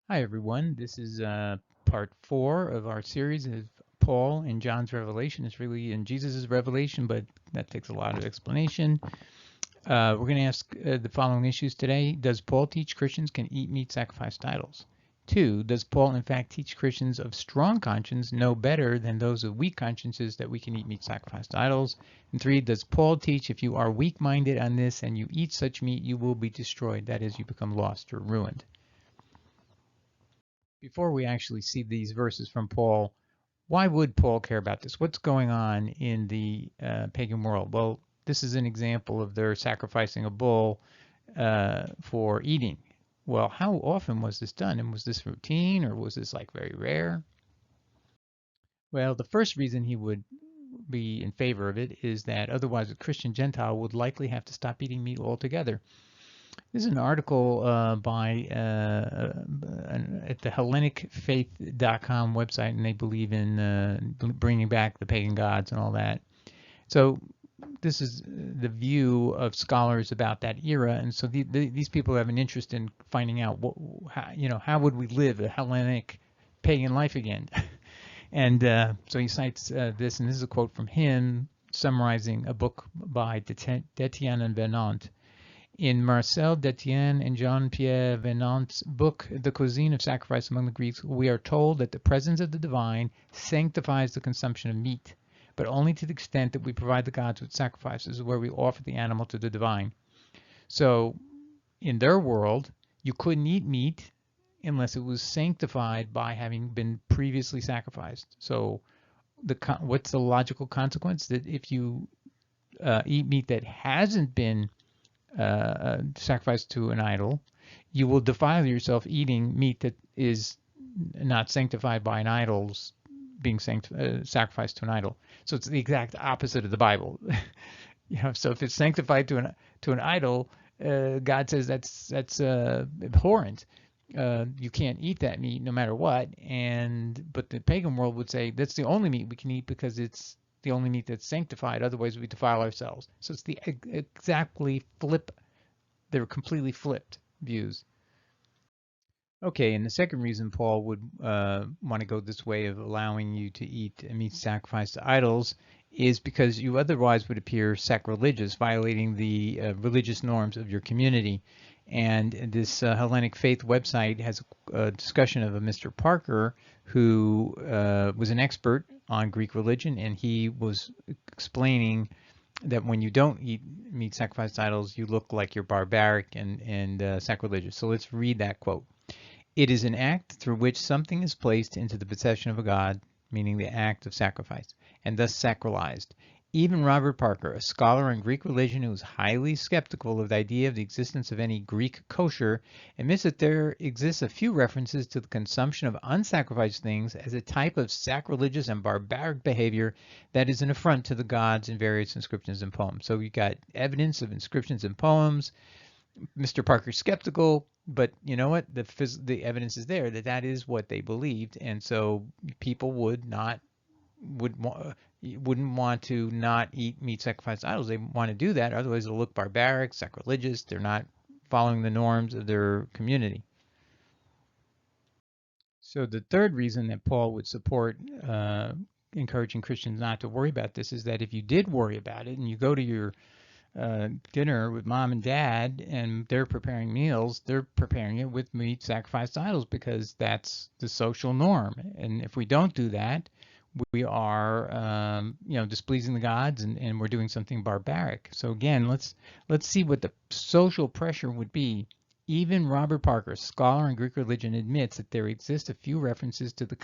Hi, everyone. This is part 4 of our series of Paul and John's revelation. It's really in Jesus' revelation, but that takes a lot of explanation. We're going to ask the following issues today. Does Paul teach Christians can eat meat sacrificed to idols? 2, does Paul in fact teach Christians of strong conscience know better than those of weak consciences that we can eat meat sacrificed to idols? And 3, does Paul teach if you are weak-minded on this and you eat such meat, you will be destroyed, that is, you become lost or ruined? Before we actually see these verses from Paul, why would Paul care about this? What's going on in the pagan world? Well, this is an example of their sacrificing a bull for eating. Well, how often was this done? And was this routine or was this like very rare? Well, the first reason he would be in favor of it is that otherwise a Christian Gentile would likely have to stop eating meat altogether. This is an article at the Hellenicfaith.com website, and they believe in bringing back the pagan gods and all that. So this is the view of scholars about that era, and so these people have an interest in finding out how would we live a Hellenic pagan life again. And so he cites this, and this is a quote from him summarizing a book by Detienne Vernant. In Marcel, Detienne, and Jean-Pierre Vernant's book, The Cuisine of Sacrifice among the Greeks, we are told that the presence of the divine sanctifies the consumption of meat, but only to the extent that we provide the gods with sacrifices where we offer the animal to the divine. So in their world, you couldn't eat meat unless it was sanctified by having been previously sacrificed. So what's the logical consequence? That if you eat meat that hasn't been sacrificed to an idol, you will defile yourself eating meat that is not sanctified by an idol's being sacrificed to an idol. So it's the exact opposite of the Bible. So if it's sanctified to an idol, God says that's abhorrent. You can't eat that meat no matter what. But the pagan world would say that's the only meat we can eat because it's the only meat that's sanctified. Otherwise, we defile ourselves. So it's the exactly flip. They're completely flipped views. Okay, and the second reason Paul would want to go this way of allowing you to eat meat sacrificed to idols is because you otherwise would appear sacrilegious, violating the religious norms of your community. And this Hellenic Faith website has a discussion of a Mr. Parker who was an expert on Greek religion, and he was explaining that when you don't eat meat sacrificed to idols, you look like you're barbaric and sacrilegious. So let's read that quote. It is an act through which something is placed into the possession of a god, meaning the act of sacrifice, and thus sacralized. Even Robert Parker, a scholar in Greek religion who is highly skeptical of the idea of the existence of any Greek kosher, admits that there exists a few references to the consumption of unsacrificed things as a type of sacrilegious and barbaric behavior that is an affront to the gods in various inscriptions and poems. So you got evidence of inscriptions and poems. Mr. Parker's skeptical, but you know what? The evidence is there that that is what they believed, and so people wouldn't want to not eat meat sacrificed to idols. They want to do that, otherwise they'll look barbaric, sacrilegious. They're not following the norms of their community. So the third reason that Paul would support encouraging Christians not to worry about this is that if you did worry about it and you go to your dinner with mom and dad and they're preparing meals, they're preparing it with meat sacrificed to idols because that's the social norm. And if we don't do that, we are, displeasing the gods and we're doing something barbaric. So again, let's see what the social pressure would be. Even Robert Parker, a scholar in Greek religion, admits that there exist a few references to the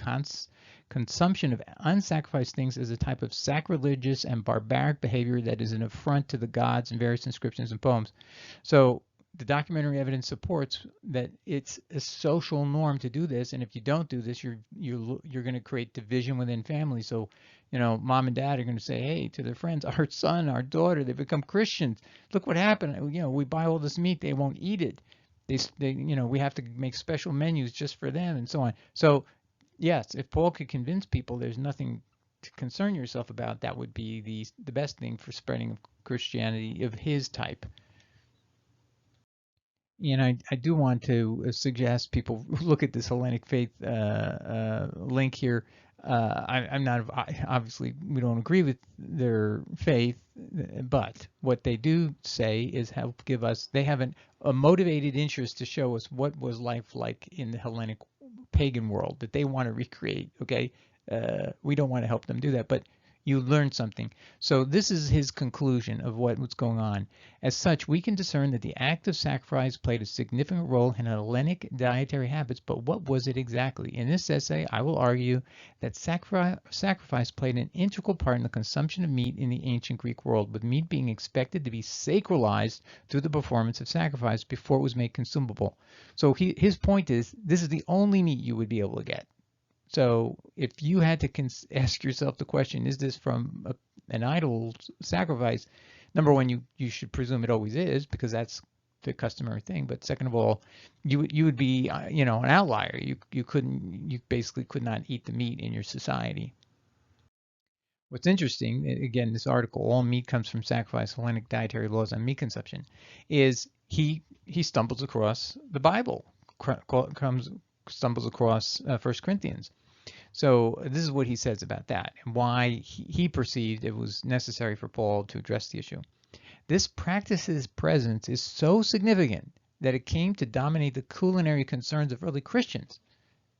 consumption of unsacrificed things as a type of sacrilegious and barbaric behavior that is an affront to the gods in various inscriptions and poems. So the documentary evidence supports that it's a social norm to do this, and if you don't do this, you're going to create division within families. So, mom and dad are going to say, hey, to their friends, our son, our daughter, they become Christians. Look what happened. We buy all this meat, they won't eat it. We have to make special menus just for them and so on. So yes, if Paul could convince people there's nothing to concern yourself about, that would be the best thing for spreading of Christianity of his type. And I do want to suggest people look at this Hellenic Faith link here. I'm not, obviously, we don't agree with their faith, but what they do say is help give us, they have a motivated interest to show us what was life like in the Hellenic pagan world that they want to recreate, okay? We don't want to help them do that, but you learn something. So this is his conclusion of what's going on. As such, we can discern that the act of sacrifice played a significant role in Hellenic dietary habits, but what was it exactly? In this essay, I will argue that sacrifice played an integral part in the consumption of meat in the ancient Greek world, with meat being expected to be sacralized through the performance of sacrifice before it was made consumable. So his point is, this is the only meat you would be able to get. So if you had to ask yourself the question, is this from an idol sacrifice? Number one, you should presume it always is, because that's the customary thing. But second of all, you would be an outlier. You basically could not eat the meat in your society. What's interesting, again, this article, All Meat Comes from Sacrifice, Hellenic Dietary Laws on Meat Consumption, is he stumbles across the Bible, stumbles across 1 Corinthians. So this is what he says about that and why he perceived it was necessary for Paul to address the issue. This practice's presence is so significant that it came to dominate the culinary concerns of early Christians.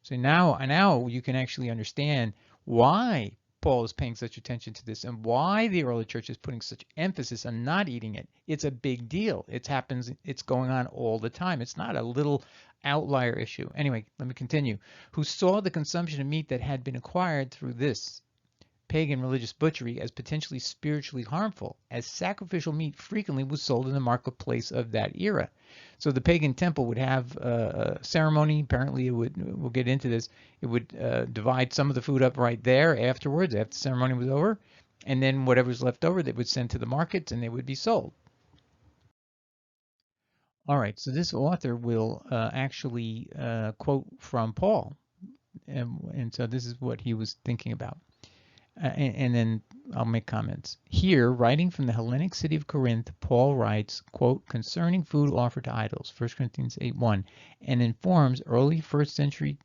So now you can actually understand why Paul is paying such attention to this and why the early church is putting such emphasis on not eating it. It's a big deal. It happens. It's going on all the time. It's not a little outlier issue. Anyway, let me continue. Who saw the consumption of meat that had been acquired through this pagan religious butchery as potentially spiritually harmful, as sacrificial meat frequently was sold in the marketplace of that era. So the pagan temple would have a ceremony. Apparently, we'll get into this, it would divide some of the food up right there afterwards, after the ceremony was over, and then whatever was left over, they would send to the markets and they would be sold. All right, so this author will actually quote from Paul, and so this is what he was thinking about. And then I'll make comments. Here, writing from the Hellenic city of Corinth, Paul writes, quote, concerning food offered to idols, 1 Corinthians 8:1, and informs early first century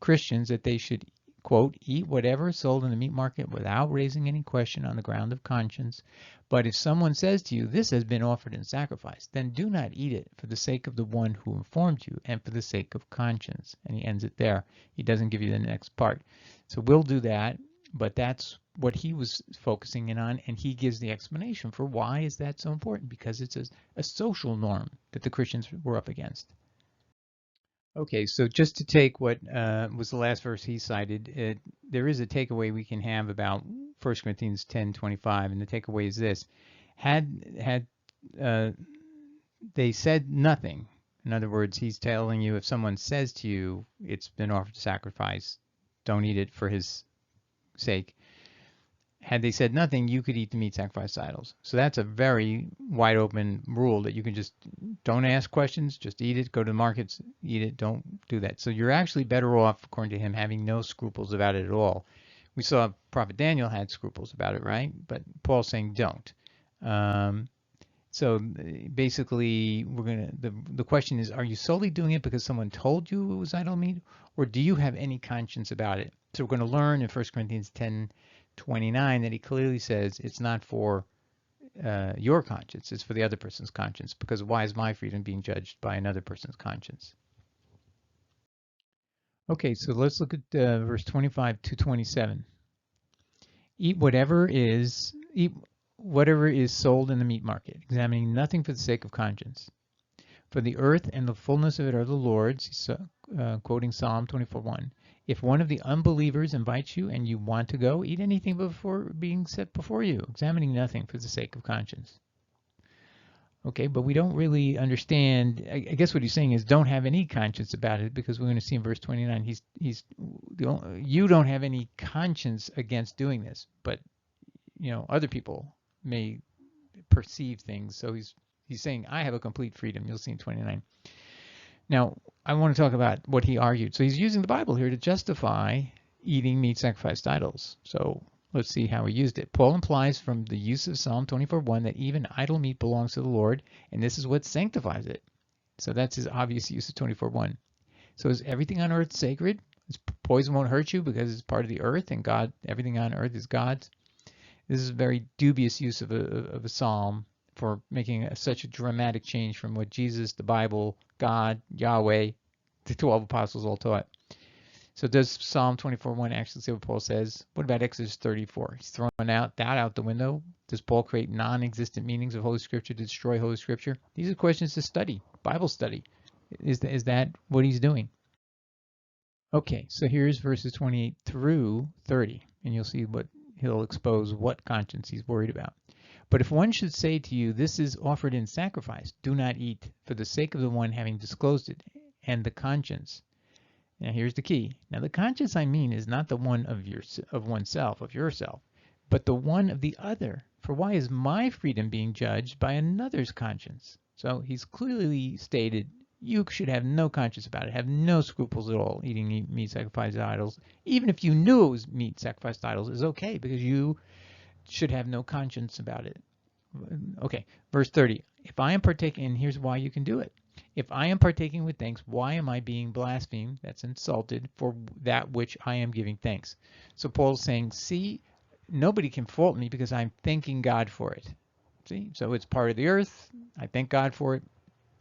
Christians that they should, quote, eat whatever is sold in the meat market without raising any question on the ground of conscience. But if someone says to you, this has been offered in sacrifice, then do not eat it for the sake of the one who informed you and for the sake of conscience. And he ends it there. He doesn't give you the next part. So we'll do that. But that's what he was focusing in on, and he gives the explanation for why is that so important, because it's a social norm that the Christians were up against. Okay, so just to take what was the last verse he cited, there is a takeaway we can have about 1 Corinthians 10:25, and the takeaway is this: had they said nothing, in other words, he's telling you if someone says to you it's been offered to sacrifice, don't eat it for his sake. Had they said nothing, you could eat the meat sacrificed to idols. So that's a very wide open rule that you can just don't ask questions, just eat it, go to the markets, eat it, don't do that. So you're actually better off, according to him, having no scruples about it at all. We saw Prophet Daniel had scruples about it, right? But Paul's saying don't. So basically, the question is, are you solely doing it because someone told you it was idol meat, or do you have any conscience about it? So we're going to learn in 1 Corinthians 10:29 that he clearly says it's not for your conscience, it's for the other person's conscience, because why is my freedom being judged by another person's conscience? Okay, so let's look at verse 25 to 27. Eat whatever is sold in the meat market, examining nothing for the sake of conscience. For the earth and the fullness of it are the Lord's, quoting Psalm 24:1. If one of the unbelievers invites you and you want to go, eat anything before being set before you, examining nothing for the sake of conscience. Okay, but we don't really understand. I guess what he's saying is don't have any conscience about it, because we're going to see in verse 29, you don't have any conscience against doing this, but other people may perceive things. So he's saying I have a complete freedom. You'll see in 29. Now, I want to talk about what he argued. So he's using the Bible here to justify eating meat sacrificed to idols. So let's see how he used it. Paul implies from the use of Psalm 24:1 that even idol meat belongs to the Lord, and this is what sanctifies it. So that's his obvious use of 24:1. So is everything on earth sacred? Poison won't hurt you because it's part of the earth, and God, everything on earth is God's. This is a very dubious use of a psalm for making such a dramatic change from what Jesus, the Bible, God, Yahweh, the 12 apostles all taught. So does Psalm 24:1 actually say what Paul says? What about Exodus 34? He's throwing that out the window. Does Paul create non-existent meanings of Holy Scripture to destroy Holy Scripture? These are questions to study, Bible study. Is that what he's doing? Okay, so here's verses 28 through 30, and you'll see what he'll expose what conscience he's worried about. But if one should say to you, this is offered in sacrifice, do not eat, for the sake of the one having disclosed it, and the conscience. Now here's the key. Now the conscience I mean is not the one of yourself, but the one of the other. For why is my freedom being judged by another's conscience? So he's clearly stated you should have no conscience about it, have no scruples at all eating meat sacrificed to idols. Even if you knew it was meat sacrificed to idols, is okay because you should have no conscience about it. Okay, verse 30. If I am partaking, and here's why you can do it. If I am partaking with thanks, why am I being blasphemed? That's insulted for that which I am giving thanks. So Paul's saying, see, nobody can fault me because I'm thanking God for it. See, so it's part of the earth. I thank God for it.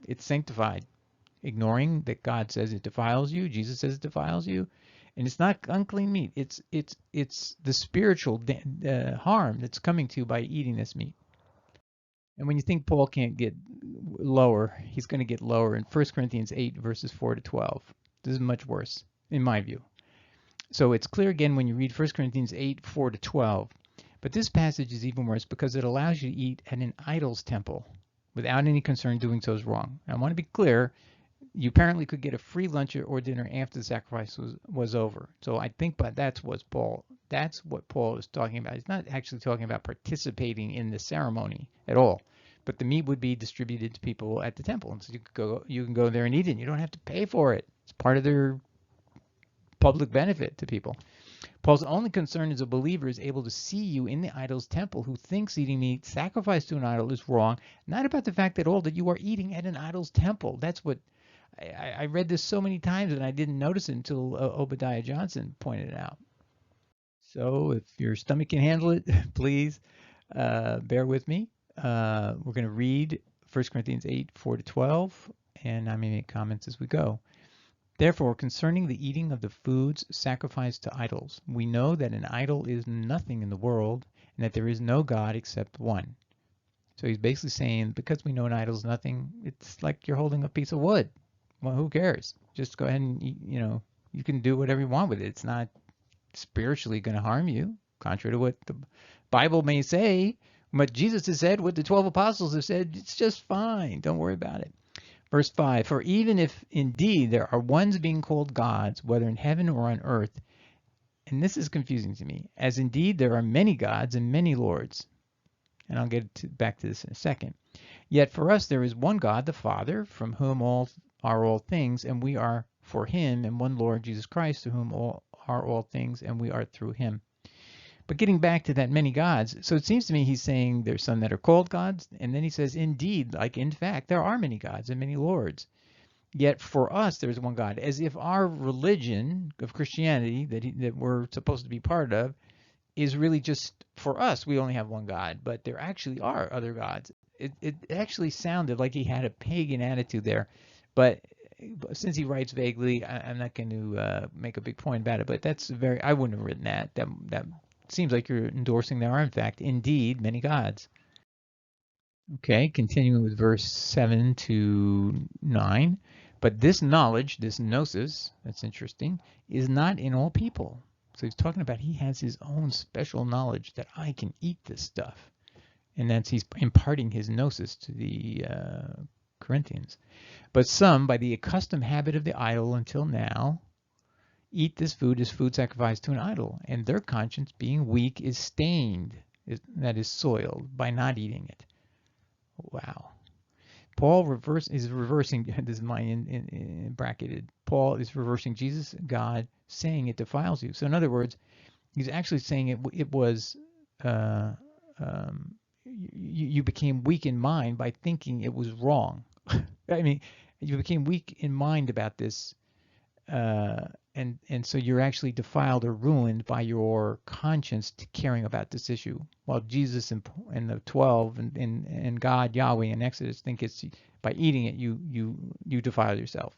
It's sanctified. Ignoring that God says it defiles you, Jesus says it defiles you, and it's not unclean meat. It's the spiritual harm that's coming to you by eating this meat. And when you think Paul can't get lower, he's going to get lower in 1 Corinthians 8 verses 4 to 12. This is much worse in my view. So it's clear again when you read 1 Corinthians 8 4 to 12. But this passage is even worse because it allows you to eat at an idol's temple without any concern doing so is wrong. I want to be clear. You apparently could get a free lunch or dinner after the sacrifice was over. So I think that's what Paul is talking about. He's not actually talking about participating in the ceremony at all. But the meat would be distributed to people at the temple. And so you can go there and eat it. And you don't have to pay for it. It's part of their public benefit to people. Paul's only concern is a believer is able to see you in the idol's temple who thinks eating meat sacrificed to an idol is wrong, not about the fact at all that you are eating at an idol's temple. That's what I read this so many times and I didn't notice it until Obadiah Johnson pointed it out. So if your stomach can handle it, please bear with me. We're going to read 1 Corinthians 8, 4 to 12, and I may make comments as we go. Therefore, concerning the eating of the foods sacrificed to idols, we know that an idol is nothing in the world and that there is no God except one. So he's basically saying because we know an idol is nothing, it's like you're holding a piece of wood. Well, who cares? Just go ahead and eat, you can do whatever you want with it. It's not spiritually going to harm you, contrary to what the Bible may say. What Jesus has said, what the 12 apostles have said, it's just fine. Don't worry about it. Verse 5, for even if indeed there are ones being called gods, whether in heaven or on earth, and this is confusing to me, as indeed there are many gods and many lords. And I'll get back to this in a second. Yet for us there is one God, the Father, from whom all are all things, and we are for him, and one Lord Jesus Christ, to whom all are all things, and we are through him. But getting back to that many gods, so it seems to me he's saying there's some that are called gods, and then he says, indeed, like in fact, there are many gods and many lords. Yet for us there's one God, as if our religion of Christianity that we're supposed to be part of is really just for us. We only have one God, but there actually are other gods. It actually sounded like he had a pagan attitude there. But since he writes vaguely, I'm not going to make a big point about it. But that's I wouldn't have written that. That seems like you're endorsing there are, in fact, indeed, many gods. Okay, continuing with verse 7 to 9. But this knowledge, this gnosis, that's interesting, is not in all people. So he's talking about he has his own special knowledge that I can eat this stuff. And that's he's imparting his gnosis to the Corinthians. But some, by the accustomed habit of the idol until now, eat this food as food sacrificed to an idol, and their conscience, being weak, is stained, that is soiled, by not eating it. Wow. Paul is reversing, this is mine in bracketed, Paul is reversing Jesus, God, saying it defiles you. So in other words, he's actually saying it was, you became weak in mind by thinking it was wrong. I mean, You became weak in mind about this, and so you're actually defiled or ruined by your conscience caring about this issue. While Jesus and the 12 and God, Yahweh in Exodus think it's by eating it you defile yourself.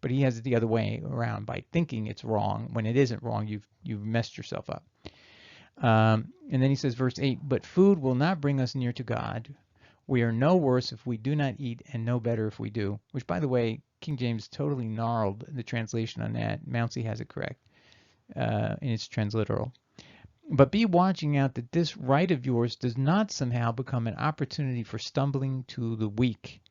But he has it the other way around. By thinking it's wrong when it isn't wrong, you've messed yourself up. And then he says, verse 8, but food will not bring us near to God. We are no worse if we do not eat, and no better if we do. Which, by the way, King James totally gnarled the translation on that. Mouncy has it correct in its transliteral. But be watching out that this right of yours does not somehow become an opportunity for stumbling to the weak.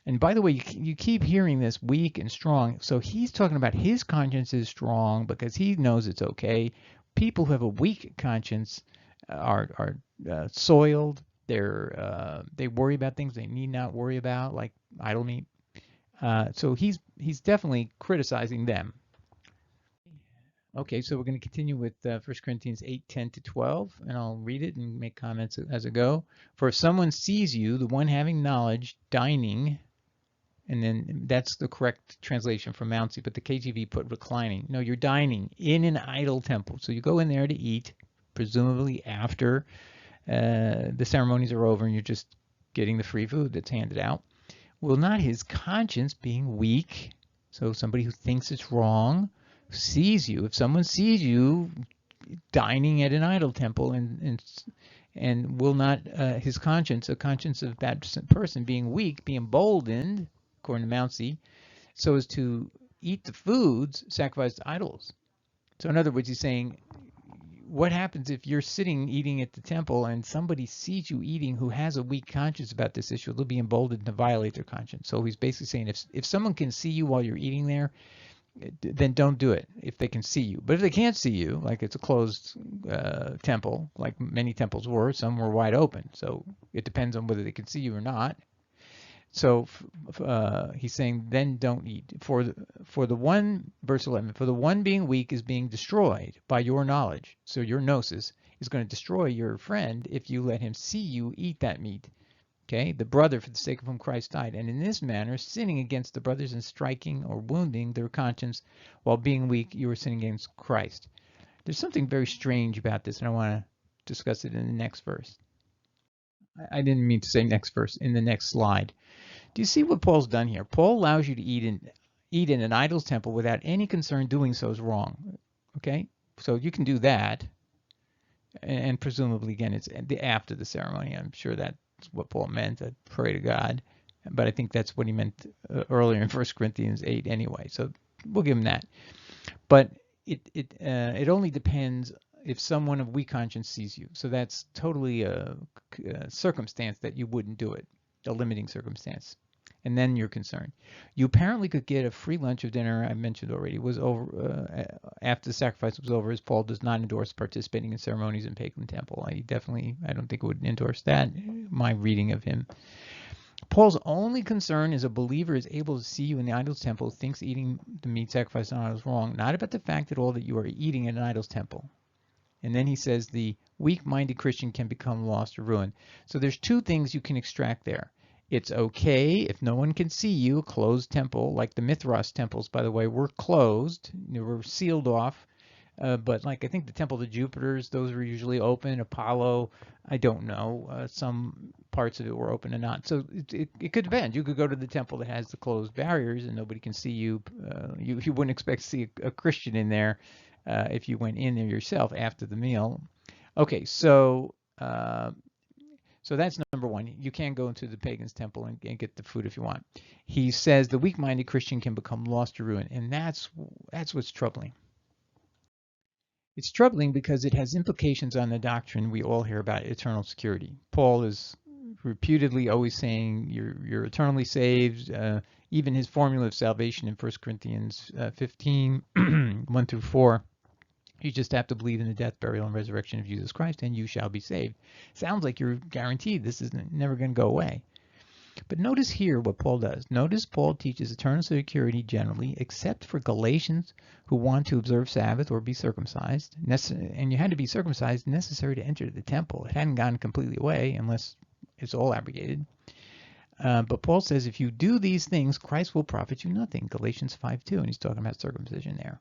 And by the way, you keep hearing this weak and strong. So he's talking about his conscience is strong because he knows it's okay. People who have a weak conscience are soiled. They worry about things they need not worry about, like idle meat. So he's definitely criticizing them. Okay, so we're going to continue with 1 Corinthians 8:10-12, and I'll read it and make comments as I go. For if someone sees you, the one having knowledge, dining, and then that's the correct translation from Mouncy, but the KJV put reclining. No, you're dining in an idol temple. So you go in there to eat, presumably after the ceremonies are over and you're just getting the free food that's handed out. Will not his conscience, being weak, so somebody who thinks it's wrong, sees you, if someone sees you dining at an idol temple and will not his conscience, the conscience of that person being weak, be emboldened, according to Mouncy, so as to eat the foods sacrificed to idols. So in other words, he's saying, what happens if you're sitting eating at the temple and somebody sees you eating who has a weak conscience about this issue? They'll be emboldened to violate their conscience. So he's basically saying if someone can see you while you're eating there, then don't do it if they can see you. But if they can't see you, like it's a closed temple, like many temples were, some were wide open. So it depends on whether they can see you or not. So he's saying, then don't eat. For the one, verse 11, for the one being weak is being destroyed by your knowledge. So your gnosis is going to destroy your friend if you let him see you eat that meat. Okay, the brother for the sake of whom Christ died. And in this manner, sinning against the brothers and striking or wounding their conscience while being weak, you are sinning against Christ. There's something very strange about this, and I want to discuss it in the next verse. I didn't mean to say next verse, in the next slide. Do you see what Paul's done here? Paul allows you to eat in an idol's temple without any concern doing so is wrong. Okay, so you can do that, and presumably, again, it's after the ceremony. I'm sure that's what Paul meant, to pray to God, but I think that's what he meant earlier in 1 Corinthians 8 anyway, so we'll give him that. But it only depends if someone of weak conscience sees you. So that's totally a circumstance that you wouldn't do it, a limiting circumstance. And then you're concerned. You apparently could get a free lunch or dinner, I mentioned already, was over after the sacrifice was over, as Paul does not endorse participating in ceremonies in pagan temple. I don't think would endorse that, my reading of him. Paul's only concern is a believer is able to see you in the idol's temple, thinks eating the meat sacrificed on idols is wrong, not about the fact at all that you are eating in an idol's temple. And then he says the weak-minded Christian can become lost or ruined. So there's two things you can extract there. It's okay if no one can see you, a closed temple, like the Mithras temples, by the way, were closed. They were sealed off. But like I think the temple of Jupiter's, those were usually open. Apollo, I don't know. Some parts of it were open and not. So it could depend. You could go to the temple that has the closed barriers and nobody can see you. You wouldn't expect to see a Christian in there if you went in there yourself after the meal. Okay, so that's number one. You can go into the pagan's temple and get the food if you want. He says the weak-minded Christian can become lost or ruined, and that's what's troubling. It's troubling because it has implications on the doctrine we all hear about eternal security. Paul is reputedly always saying you're eternally saved. Even his formula of salvation in 1 Corinthians 15, 1 through 4, you just have to believe in the death, burial, and resurrection of Jesus Christ, and you shall be saved. Sounds like you're guaranteed. This is never going to go away. But notice here what Paul does. Notice Paul teaches eternal security generally, except for Galatians who want to observe Sabbath or be circumcised. And you had to be circumcised necessary to enter the temple. It hadn't gone completely away unless it's all abrogated. But Paul says, if you do these things, Christ will profit you nothing. Galatians 5:2, and he's talking about circumcision there.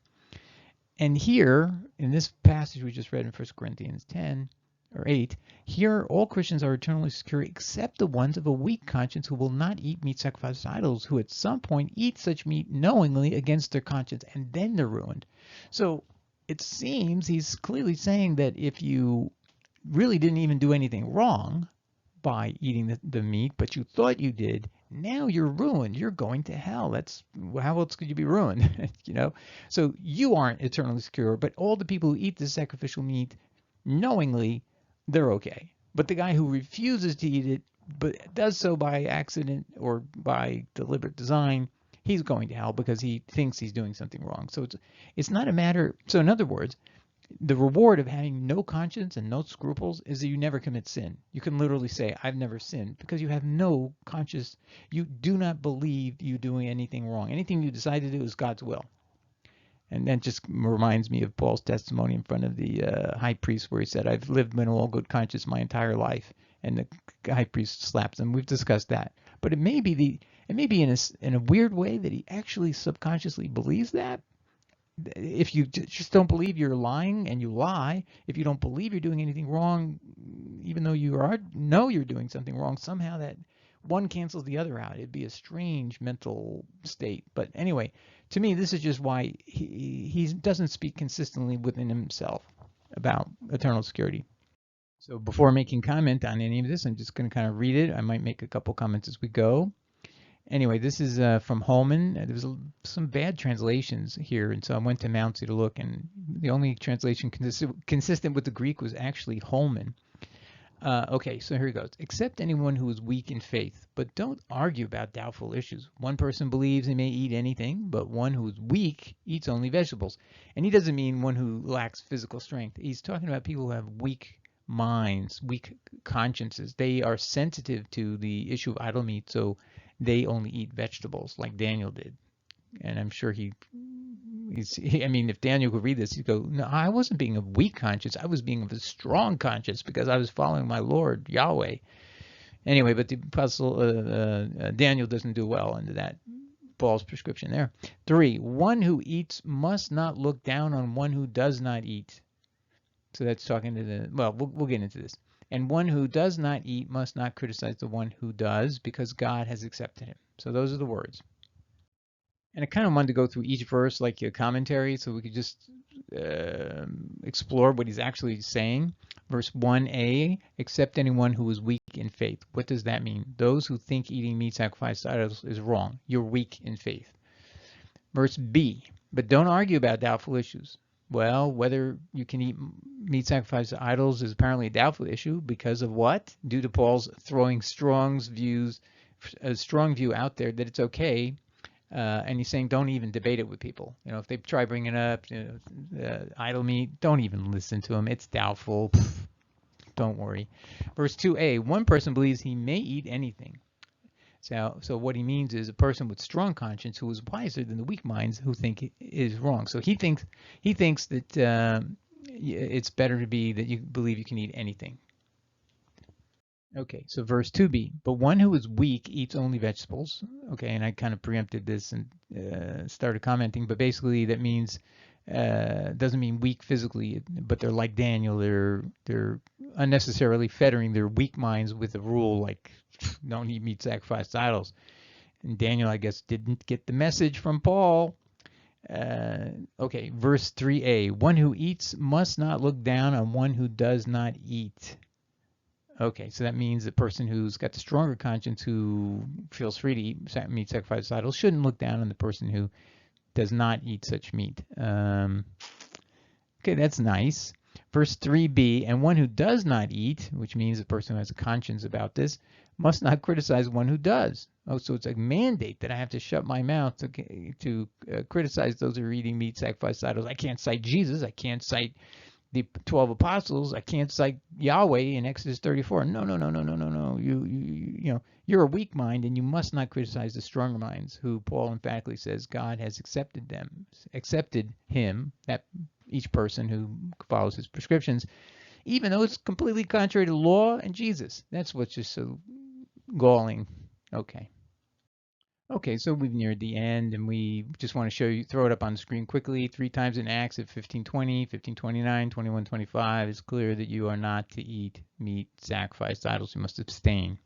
And here, in this passage we just read in 1 Corinthians 10 or 8, here all Christians are eternally secure except the ones of a weak conscience who will not eat meat sacrificed to idols, who at some point eat such meat knowingly against their conscience, and then they're ruined. So it seems he's clearly saying that if you really didn't even do anything wrong by eating the meat, but you thought you did, now you're ruined. You're going to hell. That's, how else could you be ruined? You know, so you aren't eternally secure, but all the people who eat the sacrificial meat knowingly, they're okay. But the guy who refuses to eat it, but does so by accident or by deliberate design, he's going to hell because he thinks he's doing something wrong. So it's not a matter. So in other words, the reward of having no conscience and no scruples is that you never commit sin. You can literally say, I've never sinned, because you have no conscience. You do not believe you're doing anything wrong. Anything you decide to do is God's will. And that just reminds me of Paul's testimony in front of the high priest, where he said, I've lived in all good conscience my entire life. And the high priest slaps him. We've discussed that. But it may be in a weird way that he actually subconsciously believes that. If you just don't believe you're lying and you lie, if you don't believe you're doing anything wrong, even though you know you're doing something wrong, somehow that one cancels the other out. It'd be a strange mental state. But anyway, to me, this is just why he doesn't speak consistently within himself about eternal security. So before making comment on any of this, I'm just going to kind of read it. I might make a couple comments as we go. Anyway, this is from Holman. There was some bad translations here, and so I went to Mountsy to look, and the only translation consistent with the Greek was actually Holman. Okay, so here he goes. Accept anyone who is weak in faith, but don't argue about doubtful issues. One person believes he may eat anything, but one who is weak eats only vegetables. And he doesn't mean one who lacks physical strength. He's talking about people who have weak minds, weak consciences. They are sensitive to the issue of idol meat, so they only eat vegetables like Daniel did. And I'm sure I mean, if Daniel could read this, he'd go, no, I wasn't being of weak conscience. I was being of a strong conscience because I was following my Lord, Yahweh. Anyway, but the apostle Daniel doesn't do well under that Paul's prescription there. 3, one who eats must not look down on one who does not eat. So that's talking to we'll get into this. And one who does not eat must not criticize the one who does, because God has accepted him. So those are the words. And I kind of wanted to go through each verse like a commentary so we could just explore what he's actually saying. Verse 1a, accept anyone who is weak in faith. What does that mean? Those who think eating meat sacrificed to idols is wrong. You're weak in faith. Verse b, but don't argue about doubtful issues. Well, whether you can eat meat sacrificed to idols is apparently a doubtful issue because of what? Due to Paul's throwing a strong view out there that it's okay, and he's saying don't even debate it with people. You know, if they try bringing up idol meat, don't even listen to them. It's doubtful. Don't worry. Verse 2a, one person believes he may eat anything. So what he means is a person with strong conscience who is wiser than the weak minds who think it is wrong. So he thinks that it's better to be that you believe you can eat anything. Okay, so verse 2b, but one who is weak eats only vegetables. Okay, and I kind of preempted this and started commenting, but basically that means doesn't mean weak physically, but they're like Daniel. They're unnecessarily fettering their weak minds with a rule like don't eat meat sacrificed to idols. And Daniel, I guess, didn't get the message from Paul. Okay, verse 3a, one who eats must not look down on one who does not eat. Okay, so that means the person who's got the stronger conscience, who feels free to eat meat sacrificed to idols, shouldn't look down on the person who does not eat such meat. Okay, that's nice. Verse 3b, and one who does not eat, which means the person who has a conscience about this, must not criticize one who does. Oh, so it's a mandate that I have to shut my mouth to criticize those who are eating meat sacrificed to idols. I can't cite Jesus. I can't cite the 12 apostles. I can't cite Yahweh in Exodus 34. No. You know, you're a weak mind, and you must not criticize the stronger minds, who Paul emphatically says God has accepted him, that each person who follows his prescriptions, even though it's completely contrary to law and Jesus. That's what's just so galling Okay. Okay, so we've neared the end, and we just want to show you, throw it up on the screen quickly. 3 times in Acts at 15:20, 15:29, 21:25. It's clear that you are not to eat meat sacrificed to idols. You must abstain.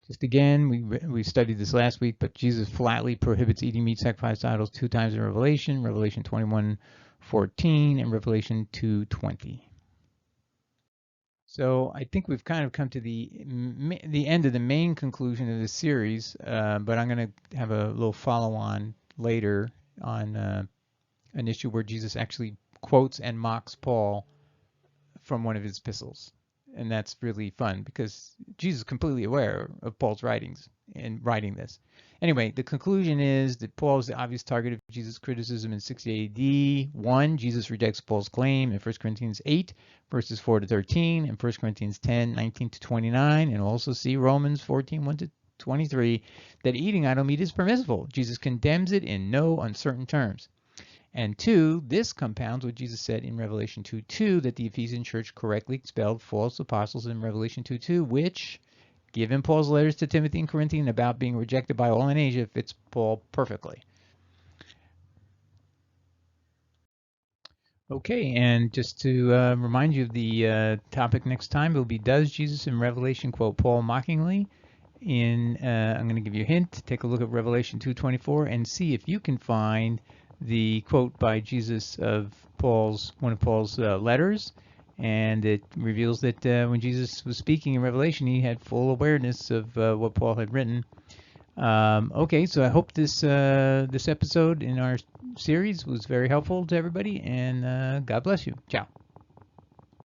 Just again, we studied this last week, but Jesus flatly prohibits eating meat sacrificed to idols 2 times in Revelation, Revelation 21:14 and Revelation 2:20. So I think we've kind of come to the end of the main conclusion of this series, but I'm going to have a little follow-on later on an issue where Jesus actually quotes and mocks Paul from one of his epistles. And that's really fun because Jesus is completely aware of Paul's writings in writing this. Anyway, the conclusion is that Paul is the obvious target of Jesus' criticism in 60 AD. 1, Jesus rejects Paul's claim in 1 Corinthians 8, verses 4 to 13, and 1 Corinthians 10, 19 to 29, and also see Romans 14, 1 to 23, that eating idol meat is permissible. Jesus condemns it in no uncertain terms. And 2, this compounds what Jesus said in Revelation 2:2, that the Ephesian church correctly expelled false apostles in Revelation 2:2, which, given Paul's letters to Timothy and Corinthian about being rejected by all in Asia, fits Paul perfectly. Okay, and just to remind you of the topic next time, it will be, does Jesus in Revelation quote Paul mockingly? I'm going to give you a hint. Take a look at Revelation 2:24 and see if you can find the quote by Jesus of one of Paul's letters, and it reveals that when Jesus was speaking in Revelation, he had full awareness of what Paul had written. Okay, so I hope this episode in our series was very helpful to everybody, and God bless you. Ciao.